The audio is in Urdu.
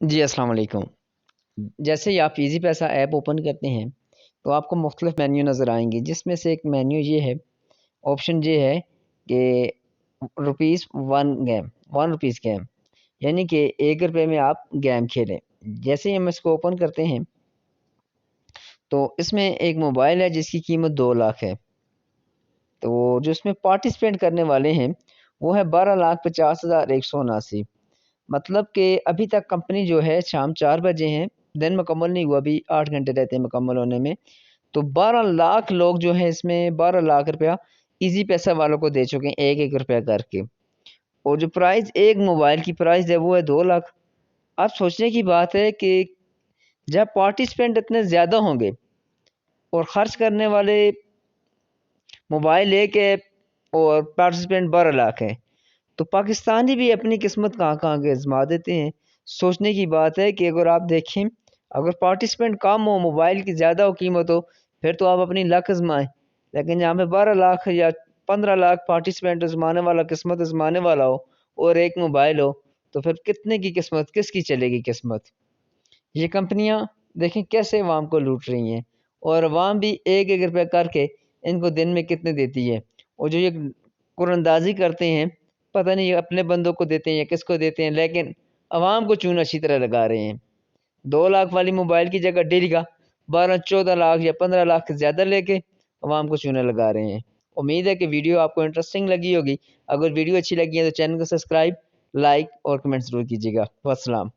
جی السلام علیکم۔ جیسے ہی آپ ایزی پیسہ ایپ اوپن کرتے ہیں تو آپ کو مختلف مینیو نظر آئیں گے، جس میں سے ایک مینیو یہ ہے، آپشن یہ ہے کہ روپیز ون روپیز گیم، یعنی کہ 1 روپے میں آپ گیم کھیلیں۔ جیسے ہی ہم اس کو اوپن کرتے ہیں تو اس میں ایک موبائل ہے جس کی قیمت 2 لاکھ ہے۔ تو جو اس میں پارٹیسپینٹ کرنے والے ہیں وہ ہے 12,50,179۔ مطلب کہ ابھی تک کمپنی جو ہے شام 4 بجے ہیں، دن مکمل نہیں ہوا، ابھی 8 گھنٹے رہتے ہیں مکمل ہونے میں، تو 12 لاکھ لوگ جو ہیں اس میں 12 لاکھ روپیہ ایزی پیسہ والوں کو دے چکے ہیں، ایک ایک روپیہ کر کے۔ اور جو پرائز ایک موبائل کی پرائز ہے وہ ہے 2 لاکھ۔ اب سوچنے کی بات ہے کہ جب پارٹیسپینٹ اتنے زیادہ ہوں گے اور خرچ کرنے والے موبائل ایک ہے اور پارٹیسپینٹ 12 لاکھ ہے، تو پاکستانی بھی اپنی قسمت کہاں کہاں کے آزما دیتے ہیں۔ سوچنے کی بات ہے کہ اگر آپ دیکھیں، اگر پارٹیسپینٹ کم ہو، موبائل کی زیادہ ہو قیمت ہو، پھر تو آپ اپنی لک آزمائیں، لیکن جہاں پہ 12 لاکھ یا 15 لاکھ پارٹیسپینٹ آزمانے والا، قسمت آزمانے والا ہو اور ایک موبائل ہو، تو پھر کتنے کی قسمت، کس کی چلے گی قسمت؟ یہ کمپنیاں دیکھیں کیسے عوام کو لوٹ رہی ہیں، اور عوام بھی ایک ایک روپے کر کے ان کو دن میں کتنے دیتی ہے۔ اور جو یہ قرآن اندازی کرتے ہیں، پتہ نہیں یہ اپنے بندوں کو دیتے ہیں یا کس کو دیتے ہیں، لیکن عوام کو چون اچھی طرح لگا رہے ہیں۔ 2 لاکھ والی موبائل کی جگہ ڈیلی کا 12-14 لاکھ یا 15 لاکھ سے زیادہ لے کے عوام کو چونے لگا رہے ہیں۔ امید ہے کہ ویڈیو آپ کو انٹرسٹنگ لگی ہوگی۔ اگر ویڈیو اچھی لگی ہے تو چینل کو سبسکرائب، لائک اور کمنٹ ضرور کیجیے گا۔ والسلام۔